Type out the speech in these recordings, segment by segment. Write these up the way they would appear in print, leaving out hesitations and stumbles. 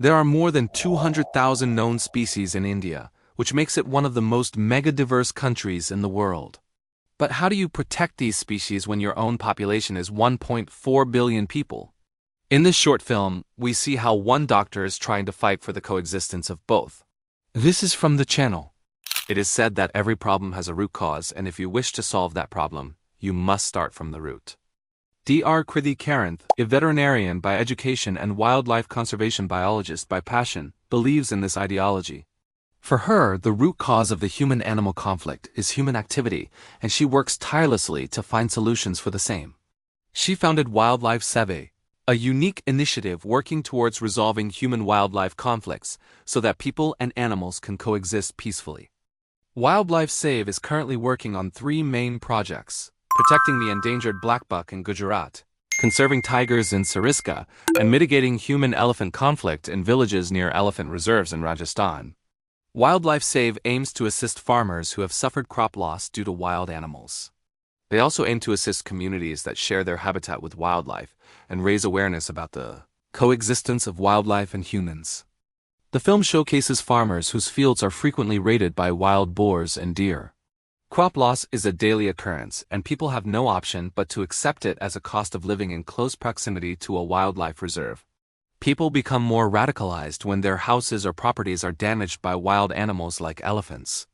There are more than 200,000 known species in India, which makes it one of the most mega-diverse countries in the world. But how do you protect these species when your own population is 1.4 billion people? In this short film, we see how one doctor is trying to fight for the coexistence of both. This is from the channel. It is said that every problem has a root cause, and if you wish to solve that problem, you must start from the root. Dr. Kriti Karanth, a veterinarian by education and wildlife conservation biologist by passion, believes in this ideology. For her, the root cause of the human-animal conflict is human activity, and she works tirelessly to find solutions for the same. She founded Wildlife Save, a unique initiative working towards resolving human-wildlife conflicts so that people and animals can coexist peacefully. Wildlife Save is currently working on 3 main projects: protecting the endangered blackbuck in Gujarat, conserving tigers in Sariska, and mitigating human-elephant conflict in villages near elephant reserves in Rajasthan. Wildlife Save aims to assist farmers who have suffered crop loss due to wild animals. They also aim to assist communities that share their habitat with wildlife and raise awareness about the coexistence of wildlife and humans. The film showcases farmers whose fields are frequently raided by wild boars and deer. Crop loss is a daily occurrence, and people have no option but to accept it as a cost of living in close proximity to a wildlife reserve. People become more radicalized when their houses or properties are damaged by wild animals like elephants.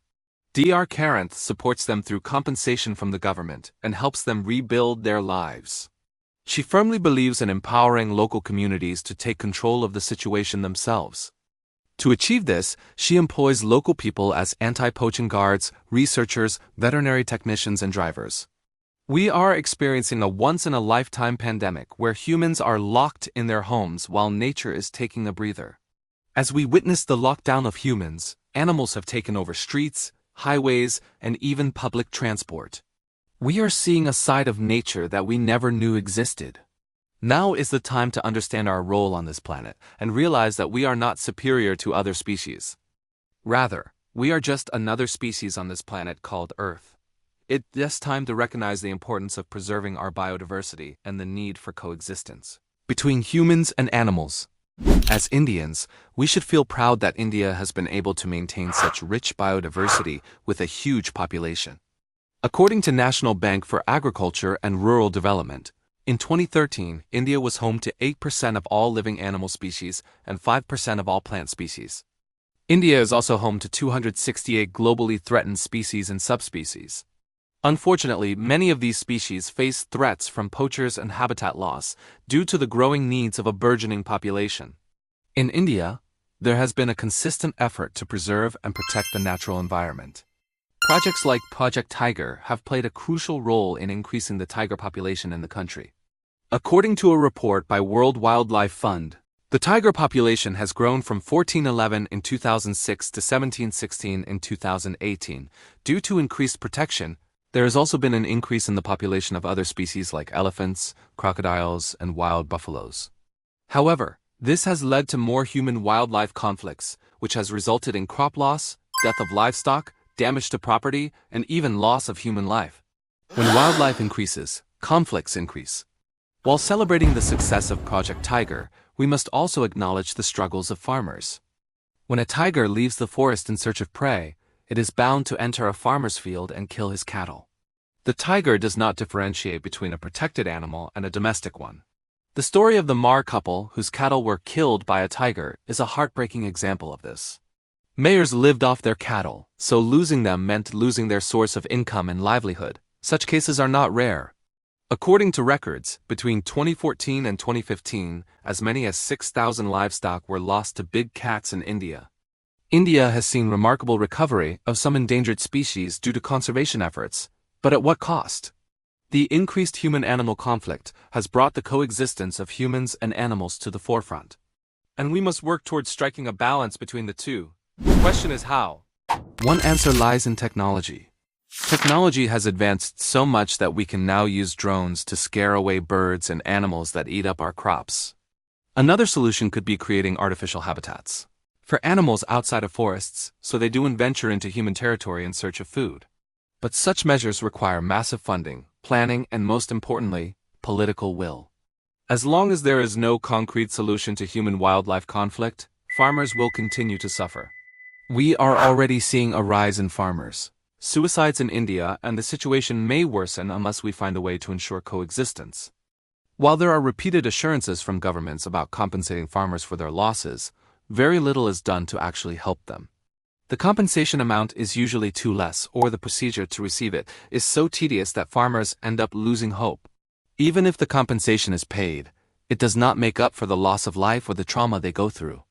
Dr. Karanth supports them through compensation from the government and helps them rebuild their lives. She firmly believes in empowering local communities to take control of the situation themselves. To achieve this, she employs local people as anti-poaching guards, researchers, veterinary technicians, and drivers. We are experiencing a once-in-a-lifetime pandemic where humans are locked in their homes while nature is taking a breather. As we witness the lockdown of humans, animals have taken over streets, highways, and even public transport. We are seeing a side of nature that we never knew existed. Now is the time to understand our role on this planet and realize that we are not superior to other species. Rather, we are just another species on this planet called Earth. It's time to recognize the importance of preserving our biodiversity and the need for coexistence between humans and animals. As Indians, we should feel proud that India has been able to maintain such rich biodiversity with a huge population. According to National Bank for Agriculture and Rural Development, in 2013, India was home to 8% of all living animal species and 5% of all plant species. India is also home to 268 globally threatened species and subspecies. Unfortunately, many of these species face threats from poachers and habitat loss due to the growing needs of a burgeoning population. In India, there has been a consistent effort to preserve and protect the natural environment. Projects like Project Tiger have played a crucial role in increasing the tiger population in the country. According to a report by World Wildlife Fund, the tiger population has grown from 1411 in 2006 to 1716 in 2018. Due to increased protection, there has also been an increase in the population of other species like elephants, crocodiles, and wild buffaloes. However, this has led to more human-wildlife conflicts, which has resulted in crop loss, death of livestock, damage to property, and even loss of human life. When wildlife increases, conflicts increase. While celebrating the success of Project Tiger, we must also acknowledge the struggles of farmers. When a tiger leaves the forest in search of prey, it is bound to enter a farmer's field and kill his cattle. The tiger does not differentiate between a protected animal and a domestic one. The story of the Mar couple whose cattle were killed by a tiger is a heartbreaking example of this. Mayors lived off their cattle, so losing them meant losing their source of income and livelihood. Such cases are not rare. According to records, between 2014 and 2015, as many as 6,000 livestock were lost to big cats in India. India has seen remarkable recovery of some endangered species due to conservation efforts, but at what cost? The increased human-animal conflict has brought the coexistence of humans and animals to the forefront. And we must work towards striking a balance between the two. The question is how? One answer lies in technology. Technology has advanced so much that we can now use drones to scare away birds and animals that eat up our crops. Another solution could be creating artificial habitats for animals outside of forests so they don't venture into human territory in search of food. But such measures require massive funding, planning, and most importantly, political will. As long as there is no concrete solution to human-wildlife conflict, farmers will continue to suffer. We are already seeing a rise in farmers suicides in India, and the situation may worsen unless we find a way to ensure coexistence. While there are repeated assurances from governments about compensating farmers for their losses, very little is done to actually help them. The compensation amount is usually too less, or the procedure to receive it is so tedious that farmers end up losing hope. Even if the compensation is paid, it does not make up for the loss of life or the trauma they go through.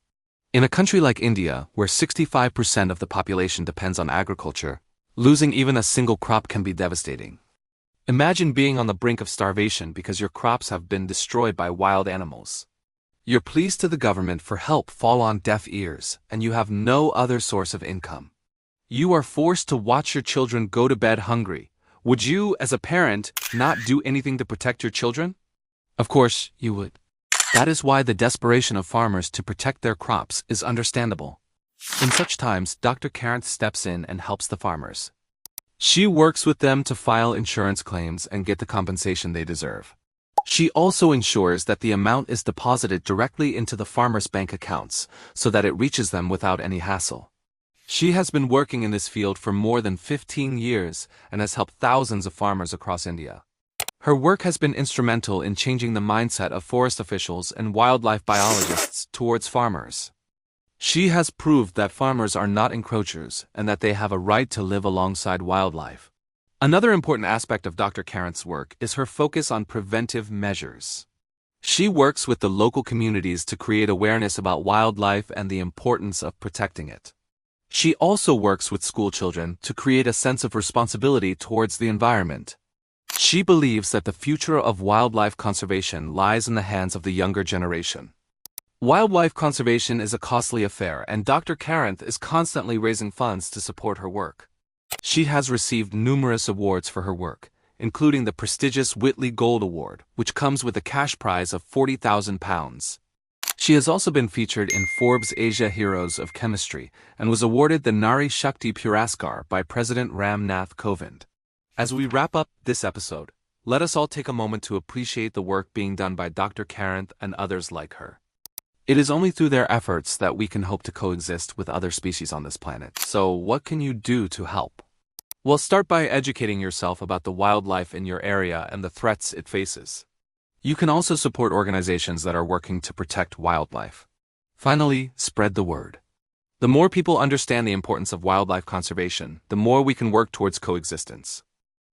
In a country like India, where 65% of the population depends on agriculture, losing even a single crop can be devastating. Imagine being on the brink of starvation because your crops have been destroyed by wild animals. Your pleas to the government for help fall on deaf ears, and you have no other source of income. You are forced to watch your children go to bed hungry. Would you, as a parent, not do anything to protect your children? Of course, you would. That is why the desperation of farmers to protect their crops is understandable. In such times, Dr. Karanth steps in and helps the farmers. She works with them to file insurance claims and get the compensation they deserve. She also ensures that the amount is deposited directly into the farmers' bank accounts so that it reaches them without any hassle. She has been working in this field for more than 15 years and has helped thousands of farmers across India. Her work has been instrumental in changing the mindset of forest officials and wildlife biologists towards farmers. She has proved that farmers are not encroachers and that they have a right to live alongside wildlife. Another important aspect of Dr. Karanth's work is her focus on preventive measures. She works with the local communities to create awareness about wildlife and the importance of protecting it. She also works with school children to create a sense of responsibility towards the environment. She believes that the future of wildlife conservation lies in the hands of the younger generation. Wildlife conservation is a costly affair, and Dr. Karanth is constantly raising funds to support her work. She has received numerous awards for her work, including the prestigious Whitley Gold Award, which comes with a cash prize of £40,000. She has also been featured in Forbes' Asia Heroes of Chemistry and was awarded the Nari Shakti Puraskar by President Ram Nath Kovind. As we wrap up this episode, let us all take a moment to appreciate the work being done by Dr. Karanth and others like her. It is only through their efforts that we can hope to coexist with other species on this planet. So what can you do to help? Well, start by educating yourself about the wildlife in your area and the threats it faces. You can also support organizations that are working to protect wildlife. Finally, spread the word. The more people understand the importance of wildlife conservation, the more we can work towards coexistence.